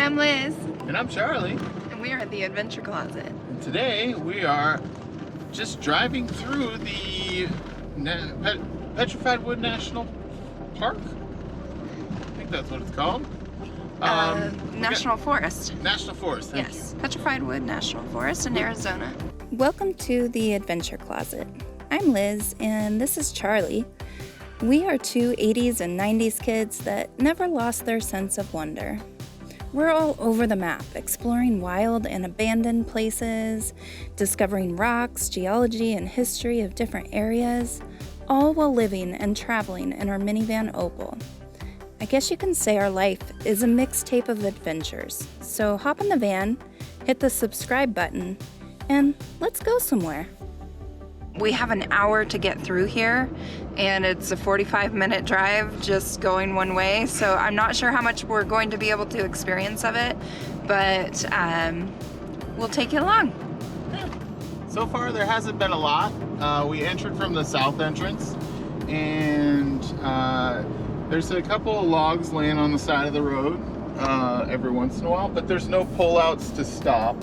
I'm Liz. And I'm Charlie. And we are at the Adventure Closet. And today we are just driving through the Petrified Forest National Park. I think that's what it's called. National Forest. National Forest, thank you. Yes, Petrified Wood National Forest in Arizona. Welcome to the Adventure Closet. I'm Liz, and this is Charlie. We are two 80s and 90s kids that never lost their sense of wonder. We're all over the map, exploring wild and abandoned places, discovering rocks, geology, and history of different areas, all while living and traveling in our minivan Opal. I guess you can say our life is a mixtape of adventures. So hop in the van, hit the subscribe button, and let's go somewhere. We have an hour to get through here, and it's a 45-minute drive just going one way, so I'm not sure how much we're going to be able to experience of it, but we'll take you along. So far there hasn't been a lot. We entered from the south entrance, and there's a couple of logs laying on the side of the road every once in a while, but there's no pull-outs to stop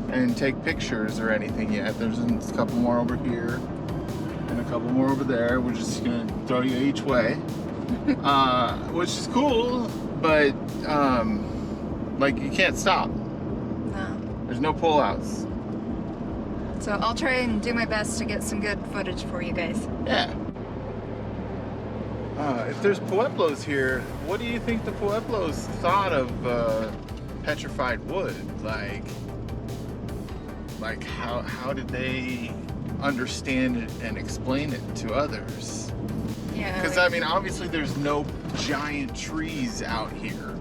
and take pictures or anything yet. There's a couple more over here and a couple more over there. We're just gonna throw you each way, which is cool, but like, you can't stop. No. There's no pullouts. So I'll try and do my best to get some good footage for you guys. Yeah. If there's Pueblos here, what do you think the Pueblos thought of petrified wood? Like how did they understand it and explain it to others? Yeah. Because I mean, obviously there's no giant trees out here,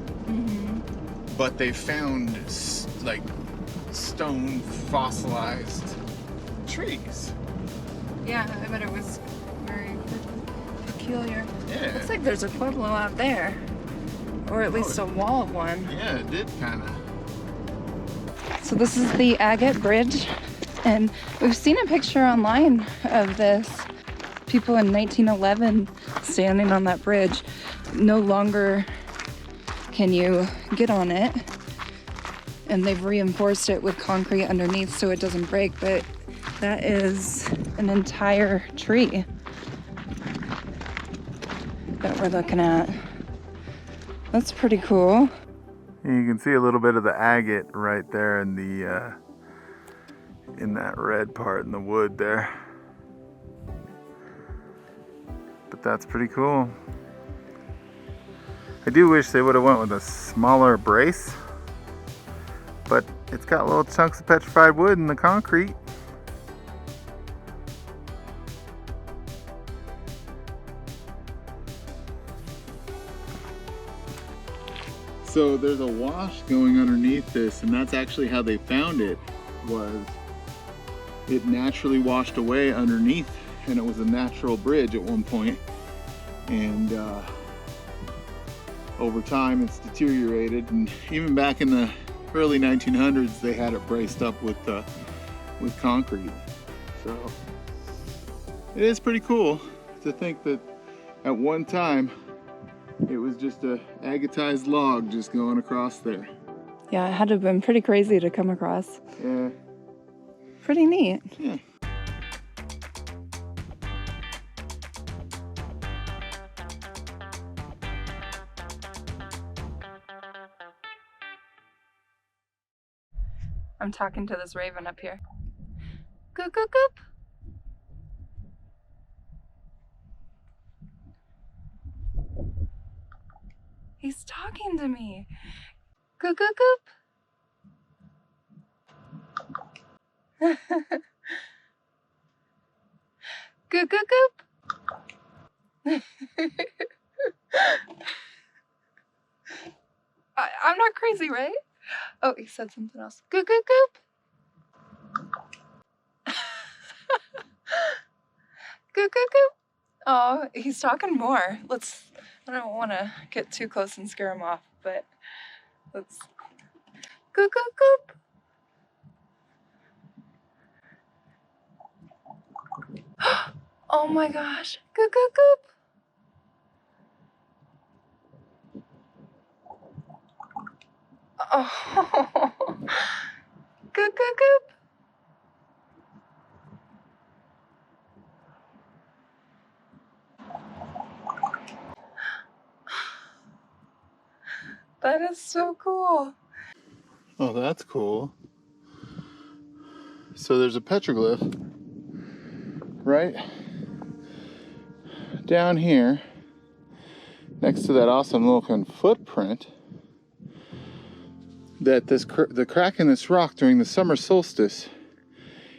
but they found like stone fossilized trees. Yeah, I bet it was very peculiar. Yeah. Looks like there's a pueblo out there, or at least a wall of one. Yeah, it did kind of. So this is the Agate Bridge, and we've seen a picture online of this. People in 1911 standing on that bridge. No longer can you get on it, and they've reinforced it with concrete underneath so it doesn't break, but that is an entire tree that we're looking at. That's pretty cool. You can see a little bit of the agate right there in the in that red part in the wood there. But that's pretty cool. I do wish they would have went with a smaller brace, but it's got little chunks of petrified wood in the concrete. So there's a wash going underneath this, and that's actually how they found it. Was it naturally washed away underneath, and it was a natural bridge at one point, and over time it's deteriorated, and even back in the early 1900s they had it braced up with concrete. So it is pretty cool to think that at one time it was just a agatized log just going across there. Yeah, it had to have been pretty crazy to come across. Yeah. Pretty neat. Yeah. I'm talking to this raven up here. Goop, goop, goop. He's talking to me. Goop, goop, goop. Goop, goop, goop. I'm not crazy, right? Oh, he said something else. Goop, goop, goop. Goop, goop, goop. Oh, he's talking more. I don't want to get too close and scare him off, but let's goop, goop, goop. Oh my gosh. Goop, goop, goop. Oh. Goop, goop, goop. That is so cool. Oh, that's cool. So there's a petroglyph right down here next to that awesome looking footprint that the crack in this rock during the summer solstice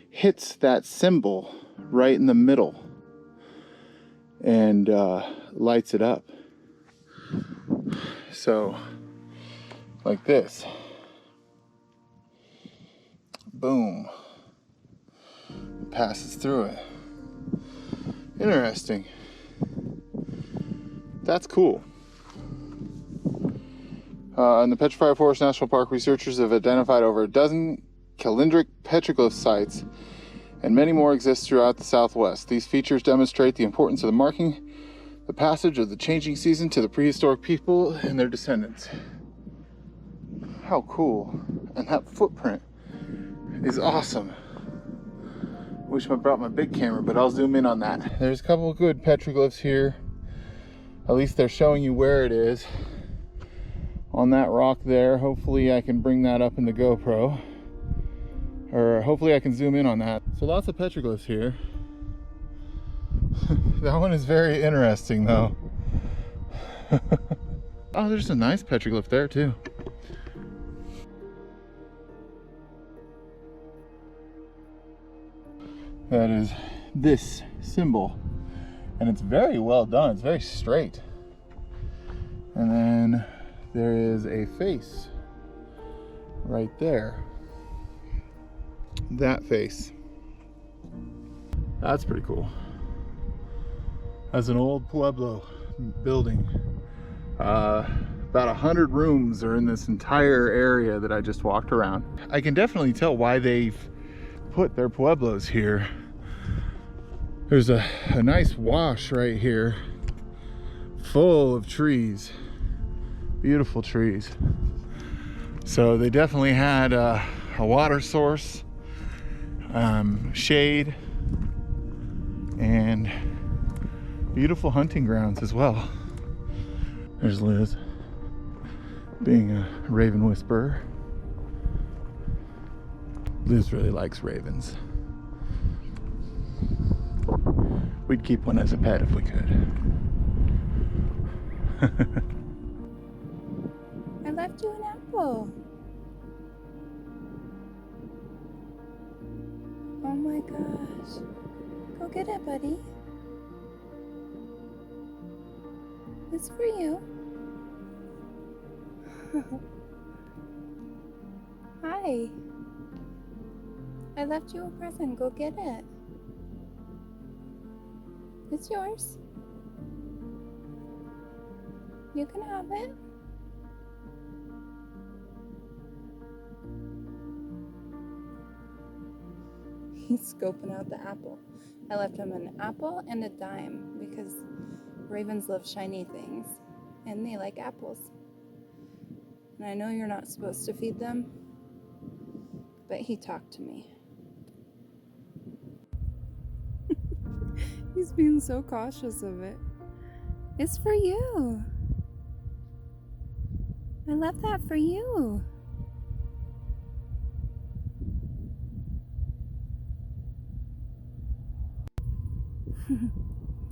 hits that symbol right in the middle and lights it up. So like this. Boom. It passes through it. Interesting. That's cool. In the Petrified Forest National Park, researchers have identified over a dozen calendric petroglyph sites, and many more exist throughout the Southwest. These features demonstrate the importance of the marking the passage of the changing season to the prehistoric people and their descendants. How cool. And that footprint is awesome. Wish I brought my big camera, but I'll zoom in on that. There's a couple of good petroglyphs here. At least they're showing you where it is. On that rock there. Hopefully I can bring that up in the GoPro. Or hopefully I can zoom in on that. So lots of petroglyphs here. That one is very interesting though. Oh, there's a nice petroglyph there too. That is this symbol. And it's very well done. It's very straight. And then there is a face right there. That face. That's pretty cool. That's an old Pueblo building. About 100 rooms are in this entire area that I just walked around. I can definitely tell why they've put their Pueblos here. There's a nice wash right here, full of trees, beautiful trees. So they definitely had a water source, shade, and beautiful hunting grounds as well. There's Liz, being a raven whisperer. Liz really likes ravens. We'd keep one as a pet if we could. I left you an apple. Oh my gosh. Go get it, buddy. It's for you. Hi. I left you a present. Go get it. It's yours. You can have it. He's scoping out the apple. I left him an apple and a dime because ravens love shiny things and they like apples. And I know you're not supposed to feed them, but he talked to me. He's being so cautious of it. It's for you. I left that for you.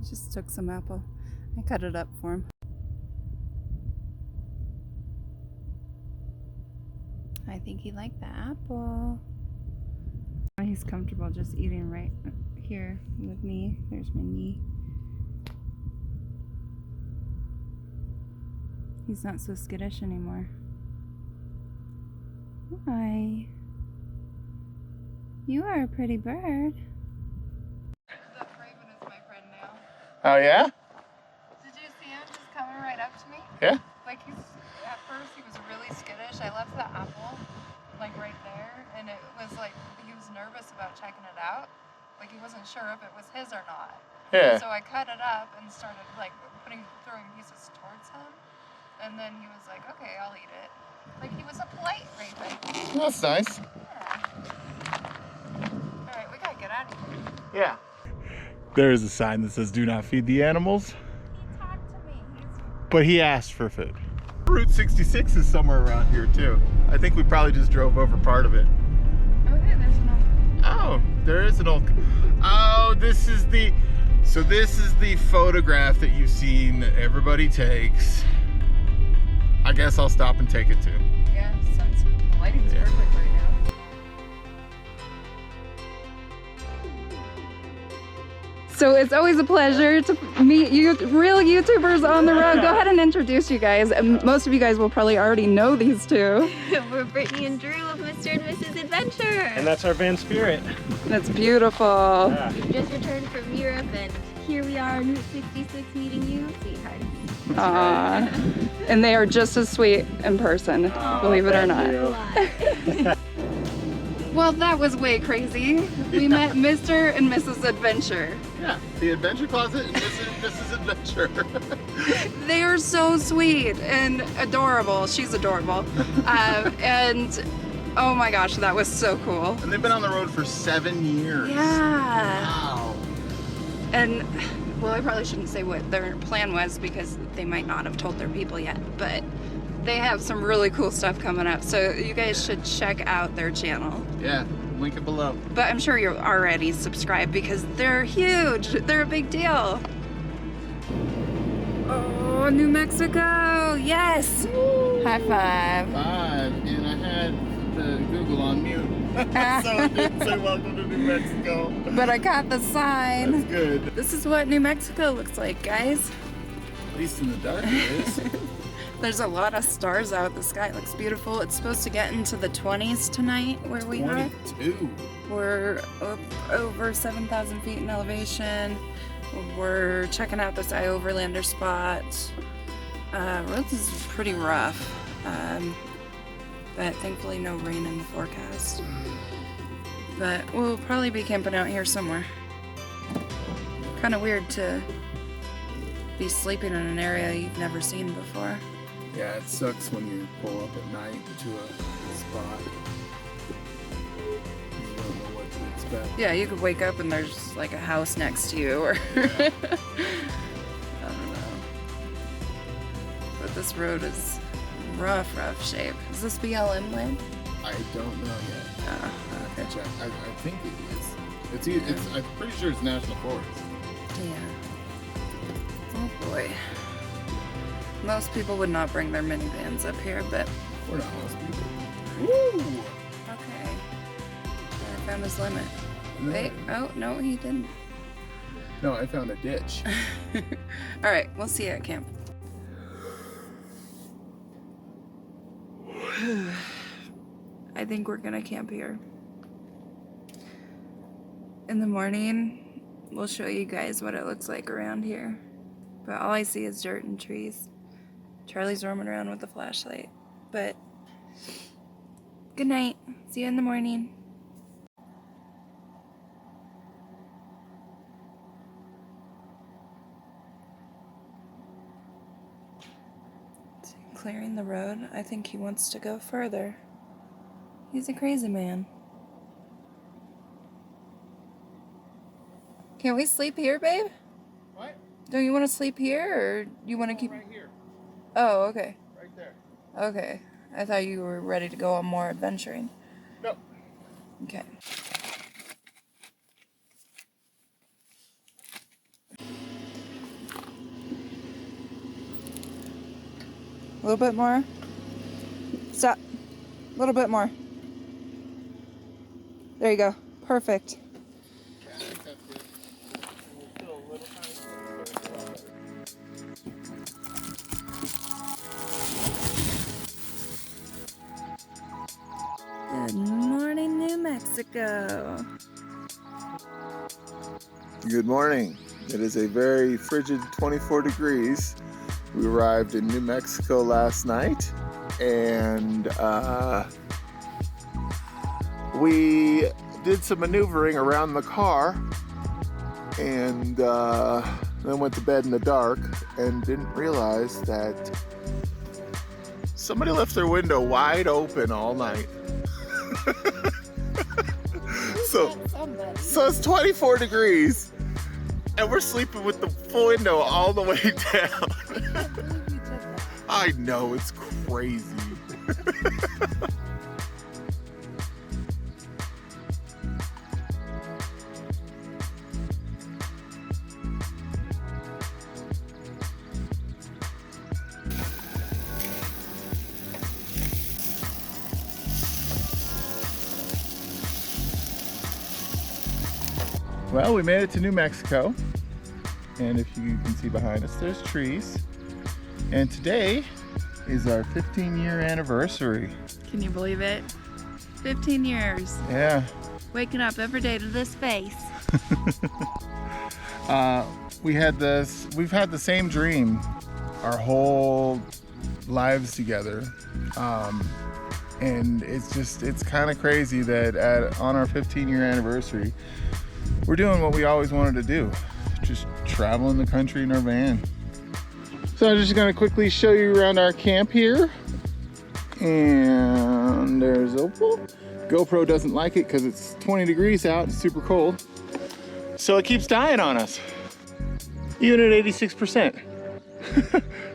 Just took some apple. I cut it up for him. I think he liked the apple. He's comfortable just eating right here with me. There's my knee. He's not so skittish anymore. Hi. You are a pretty bird. That raven is my friend now. Oh yeah? Did you see him just coming right up to me? Yeah? Like at first he was really skittish. I left the apple like right there and it was like he was nervous about checking it out. Like he wasn't sure if it was his or not. Yeah. So I cut it up and started like throwing pieces towards him. And then he was like, okay, I'll eat it. Like he was a light right quick. That's nice. Alright, we gotta get out of here. Yeah. There is a sign that says do not feed the animals. He talked to me. But he asked for food. Route 66 is somewhere around here too. I think we probably just drove over part of it. Okay, there's an old... Oh, there is an old... Oh, this is the... So this is the photograph that you've seen that everybody takes. I guess I'll stop and take it too. Yeah, the lighting's perfect right now. So it's always a pleasure to meet you real YouTubers on the road. Go ahead and introduce you guys. Most of you guys will probably already know these two. We're Brittany and Drew of Mr. and Mrs. Adventure. And that's our van Spirit. That's beautiful. Yeah. We've just returned from Europe and here we are on Route 66 meeting you. Say hi. Aww. And they are just as sweet in person, believe it or not. Well, that was way crazy. We met Mr. and Mrs. Adventure. Yeah, the Adventure Closet and Mrs. Adventure. They are so sweet and adorable. She's adorable. And oh my gosh, that was so cool. And they've been on the road for 7 years. Yeah. Wow. And well, I probably shouldn't say what their plan was because they might not have told their people yet, but they have some really cool stuff coming up. So you guys should check out their channel. Yeah, link it below. But I'm sure you're already subscribed because they're huge. They're a big deal. Oh, New Mexico. Yes. Woo. High five. And I had the Google on mute. So it didn't say welcome to New Mexico. But I caught the sign. That's good. This is what New Mexico looks like, guys. At least in the dark it is. There's a lot of stars out. The sky looks beautiful. It's supposed to get into the 20s tonight where we are. 22. We're up over 7,000 feet in elevation. We're checking out this Overlander spot. Roads is pretty rough, but thankfully no rain in the forecast. But we'll probably be camping out here somewhere. Kind of weird to be sleeping in an area you've never seen before. Yeah, it sucks when you pull up at night to a spot. You don't know what to expect. Yeah, you could wake up and there's like a house next to you, or I don't know. But this road is rough shape. Is this BLM land? I don't know yet. Okay. Check. I think it is. I'm pretty sure it's National Forest. Yeah. Oh boy. Most people would not bring their minivans up here, but We're not most people. Woo! okay. I found his limit. No. Wait, oh no, he didn't. No, I found a ditch. All right, we'll see you at camp. I think we're gonna camp here. In the morning, we'll show you guys what it looks like around here. But all I see is dirt and trees. Charlie's roaming around with a flashlight. But good night. See you in the morning. Clearing the road. I think he wants to go further. He's a crazy man. Can we sleep here, babe? What? Don't you want to sleep here, or you want to keep... Right here. Oh, okay. Right there. Okay. I thought you were ready to go on more adventuring. No. Okay. A little bit more. Stop. A little bit more. There you go. Perfect. Yeah, I think that's good. We'll fill a little tiny Good morning, New Mexico. Good morning. It is a very frigid 24 degrees. We arrived in New Mexico last night, and we did some maneuvering around the car, and then went to bed in the dark and didn't realize that Somebody left their window wide open all night. So it's 24 degrees and we're sleeping with the window all the way down. I know, it's crazy. Well, we made it to New Mexico, and if you can see behind us, there's trees. And today is our 15-year anniversary. Can you believe it? 15 years. Yeah. Waking up every day to this face. We've had the same dream our whole lives together. And it's kind of crazy that on our 15-year anniversary, we're doing what we always wanted to do, just traveling the country in our van. So I'm just gonna quickly show you around our camp here. And there's Opal. GoPro doesn't like it because it's 20 degrees out, it's super cold. So it keeps dying on us, even at 86%.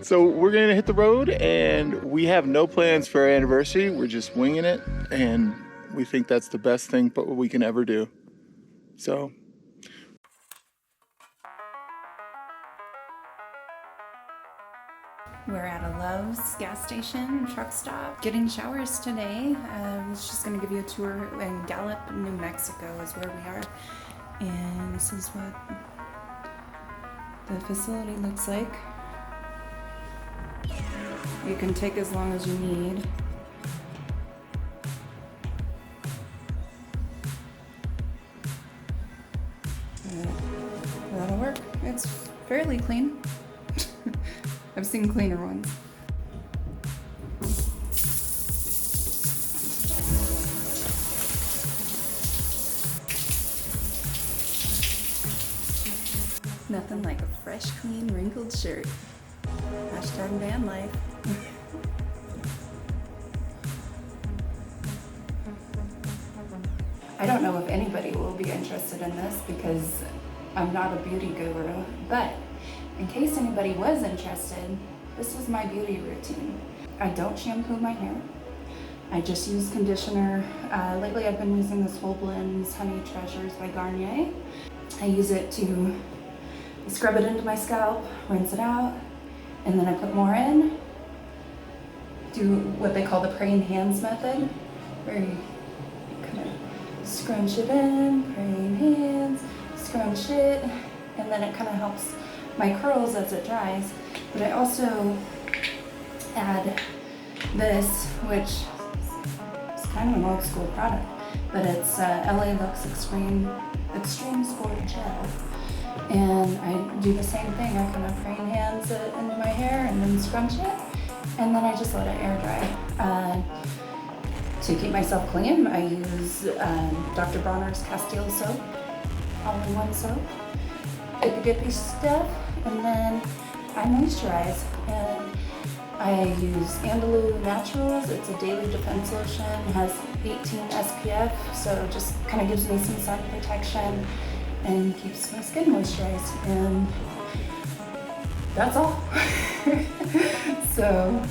So we're gonna hit the road, and we have no plans for our anniversary. We're just winging it, and we think that's the best thing but what we can ever do. So. We're at a Love's gas station, truck stop, getting showers today. I was just gonna give you a tour in Gallup, New Mexico is where we are. And this is what the facility looks like. You can take as long as you need. That'll work. It's fairly clean. I've seen cleaner ones. Nothing like a fresh, clean, wrinkled shirt. Hashtag van life. I don't know if anybody will be interested in this because I'm not a beauty guru, but in case anybody was interested, this is my beauty routine. I don't shampoo my hair. I just use conditioner. Lately I've been using this Whole Blends Honey Treasures by Garnier. I use it to scrub it into my scalp, rinse it out, and then I put more in. Do what they call the praying hands method, where you kind of scrunch it in, praying hands, scrunch it, and then it kind of helps my curls as it dries. But I also add this, which is kind of an old school product, but it's LA Lux Extreme Sport Gel. And I do the same thing. I kind of praying hands it into my hair and then scrunch it, and then I just let it air dry. To keep myself clean, I use Dr. Bronner's Castile soap, all-in-one soap. Dippy stuff, and then I moisturize, and I use Andalou Naturals. It's a daily defense lotion, it has 18 SPF, so it just kind of gives me some sun protection and keeps my skin moisturized, and that's all. So,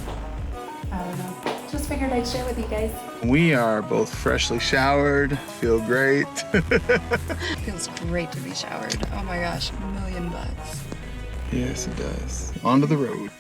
I don't know, just figured I'd share with you guys. We are both freshly showered, feel great. Feels great to be showered. Oh my gosh, $1,000,000. Yes, it does. Onto the road.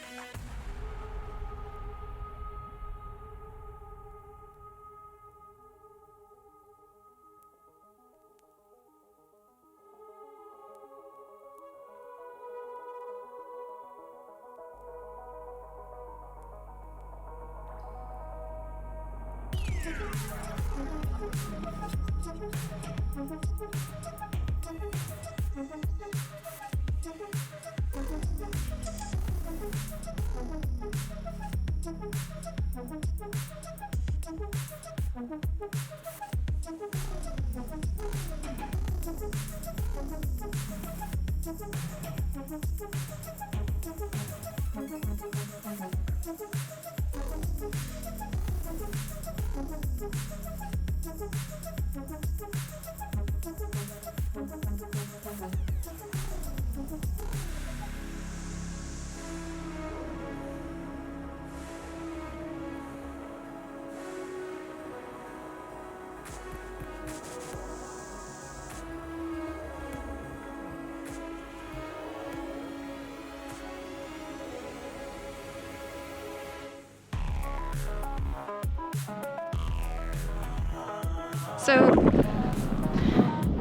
So,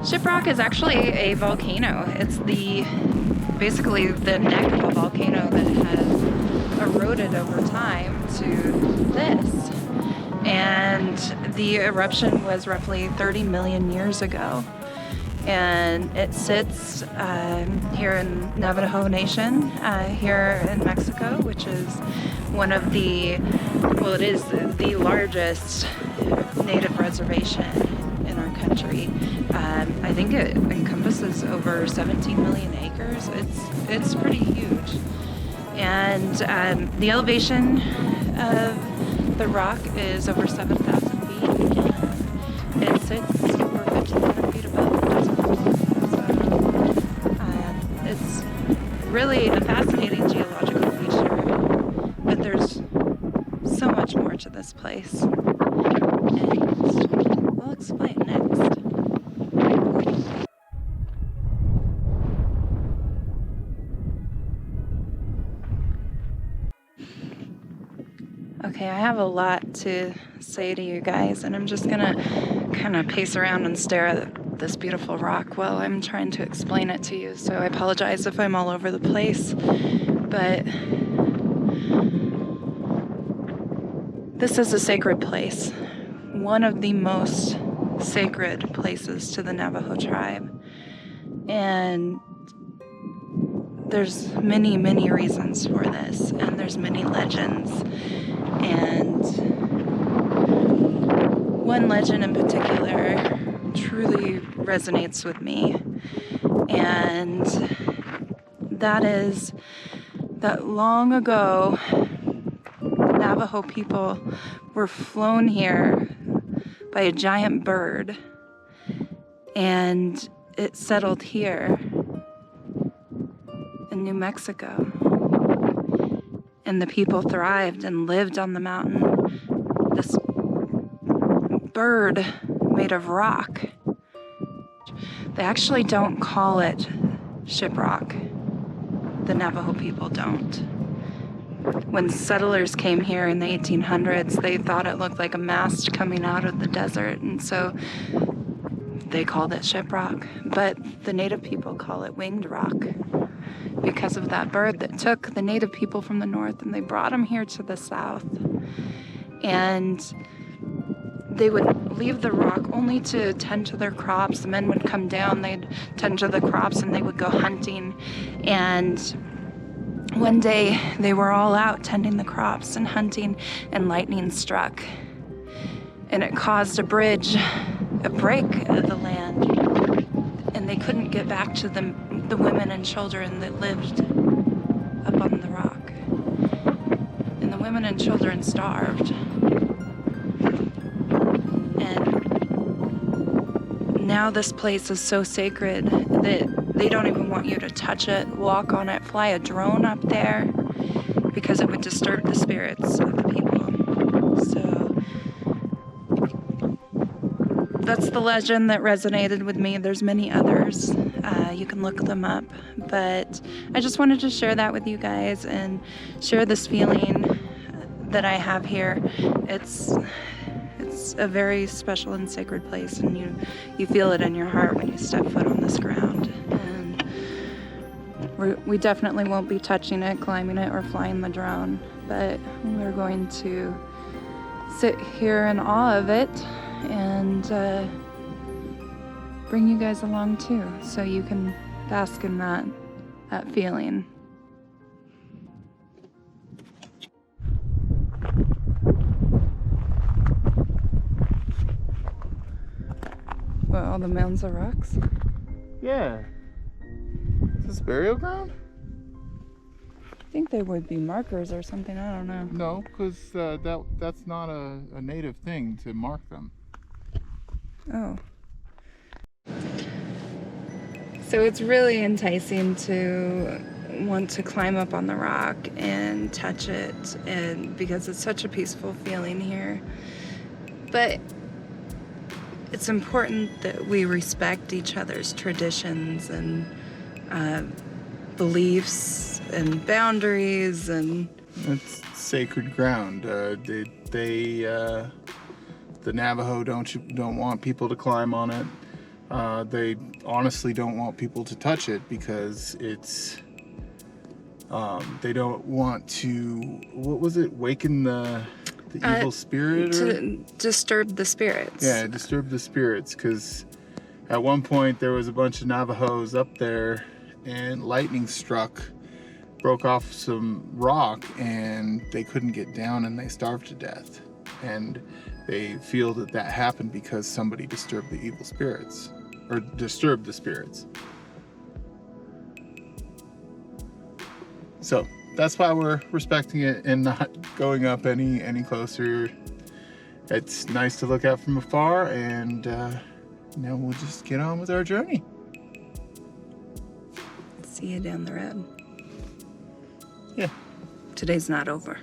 Shiprock is actually a volcano. It's basically the neck of a volcano that has eroded over time to this. And the eruption was roughly 30 million years ago. And it sits here in Navajo Nation, here in Mexico, which is one of it is the largest native reservation in our country. I think it encompasses over 17 million acres. It's pretty huge. And the elevation of the rock is over 7,000 feet. It sits over 1,500 feet above the desert. So it's really a fascinating geological feature, but there's so much more to this place. And I'll explain next. Okay, I have a lot to say to you guys, and I'm just gonna kind of pace around and stare at this beautiful rock while I'm trying to explain it to you. So I apologize if I'm all over the place, but this is a sacred place. One of the most sacred places to the Navajo tribe. And there's many, many reasons for this, and there's many legends. And one legend in particular truly resonates with me, and that is that long ago, the Navajo people were flown here by a giant bird, and it settled here in New Mexico. And the people thrived and lived on the mountain. This bird made of rock. They actually don't call it shiprock. The Navajo people don't. When settlers came here in the 1800s, they thought it looked like a mast coming out of the desert, and so they called it shiprock. But the native people call it winged rock, because of that bird that took the native people from the north and they brought them here to the south. And they would leave the rock only to tend to their crops. The men would come down, they'd tend to the crops, and they would go hunting. And one day they were all out tending the crops and hunting, and lightning struck. And it caused a break of the land. And they couldn't get back to the women and children that lived up on the rock. And the women and children starved. And now this place is so sacred that they don't even want you to touch it, walk on it, fly a drone up there, because it would disturb the spirits of the people. So that's the legend that resonated with me. There's many others. You can look them up, but I just wanted to share that with you guys and share this feeling that I have here. It's a very special and sacred place, and you feel it in your heart when you step foot on this ground. And we definitely won't be touching it, climbing it, or flying the drone, but we're going to sit here in awe of it and bring you guys along too, so you can bask in that feeling. What, all the mounds of rocks? Yeah. Is this burial ground? think they would be markers or something. I don't know. No, because that's not a native thing to mark them. Oh. So it's really enticing to want to climb up on the rock and touch it, and because it's such a peaceful feeling here. But it's important that we respect each other's traditions and beliefs and boundaries, and It's sacred ground. The Navajo don't want people to climb on it. They honestly don't want people to touch it because it's they don't want to, what was it, waken the evil spirit? To disturb the spirits. Yeah, disturb the spirits, because at one point there was a bunch of Navajos up there and lightning struck, broke off some rock, and they couldn't get down and they starved to death. And they feel that happened because somebody disturbed the evil spirits, or disturbed the spirits. So that's why we're respecting it and not going up any closer. It's nice to look at from afar, and now we'll just get on with our journey. See you down the road. Yeah. Today's not over.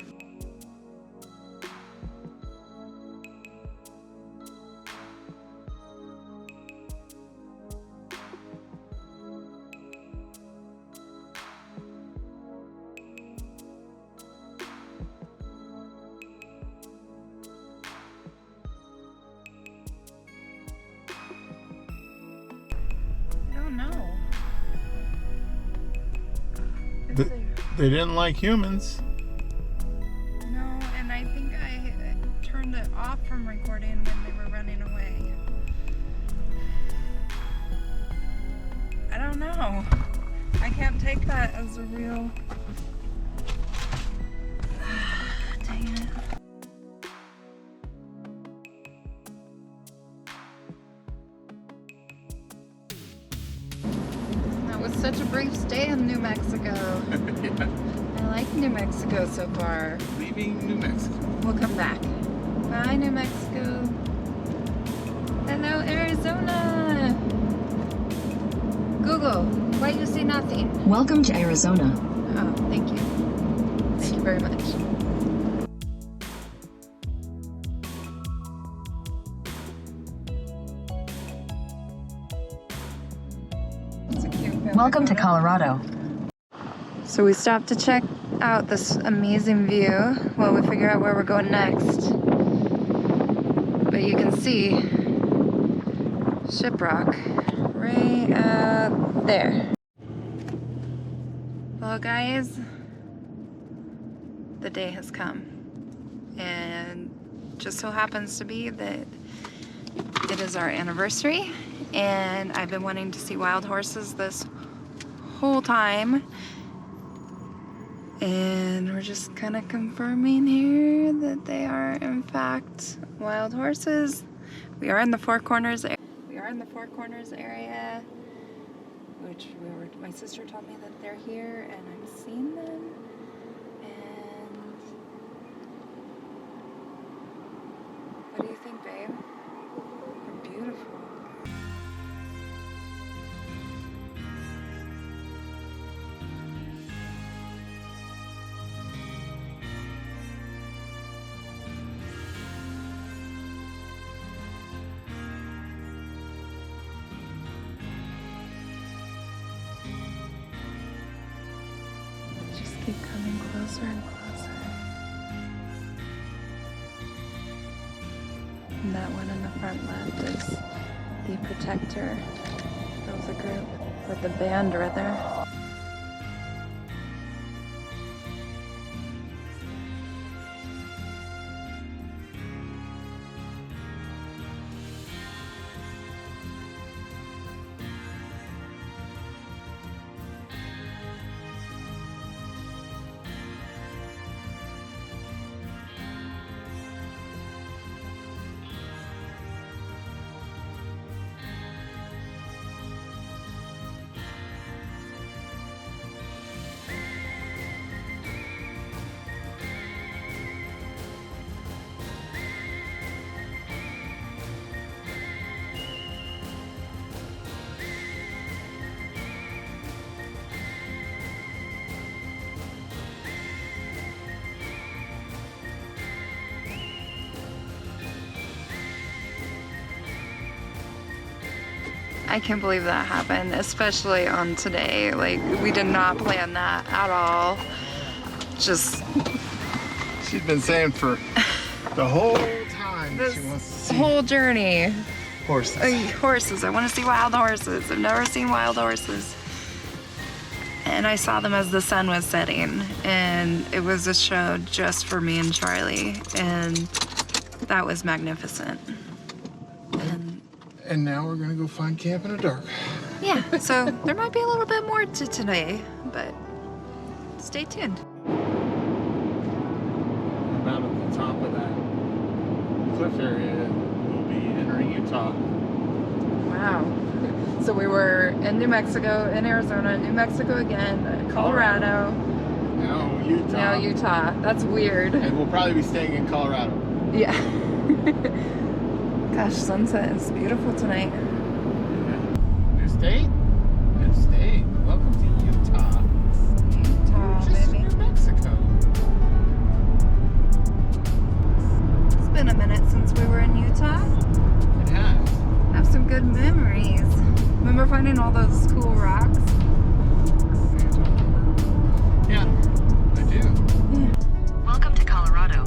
They didn't like humans. No, and I think I turned it off from recording when they were running away. I don't know. I can't take that as a real... Dang it. That was such a brief stay in New Mexico. Yeah. I like New Mexico so far. Leaving New Mexico. We'll come back. Bye, New Mexico. Hello, Arizona. Google, why you see nothing? Welcome to Arizona. Oh, thank you. Thank you very much. It's a cute family Welcome to photo. Colorado. So we stopped to check out this amazing view while we figure out where we're going next. But you can see Shiprock right out there. Well, guys, the day has come. And just so happens to be that it is our anniversary, and I've been wanting to see wild horses this whole time. And we're just kind of confirming here that they are in fact wild horses. We are in the Four Corners area. Which my sister told me that they're here, and I'm seeing them. And what do you think, babe? They're beautiful. Just keep coming closer and closer. And that one in the front left is the protector of the group, or the band rather. I can't believe that happened, especially on today. Like, we did not plan that at all. Just... She's been saying for the whole time that she wants to see whole journey. horses. Horses. I want to see wild horses. I've never seen wild horses. And I saw them as the sun was setting. And it was a show just for me and Charlie. And that was magnificent. And now we're gonna go find camp in the dark. Yeah, so there might be a little bit more to today, but stay tuned. About at the top of that cliff area, we'll be entering Utah. Wow. So we were in New Mexico, in Arizona, New Mexico again, Colorado. Now Utah. Now Utah. That's weird. And we'll probably be staying in Colorado. Yeah. Gosh, sunset is beautiful tonight. New state? New state. Welcome to Utah. Utah, Just in baby. New Mexico. It's been a minute since we were in Utah. It has. Have some good memories. Remember finding all those cool rocks? Yeah, I do. Welcome to Colorado.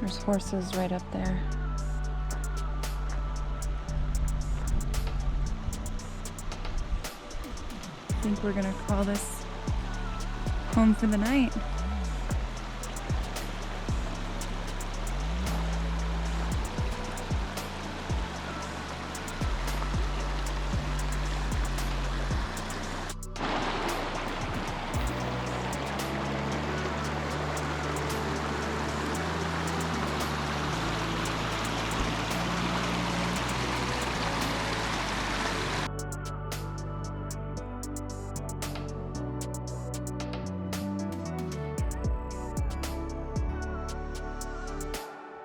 There's horses right up there. I think we're gonna call this home for the night.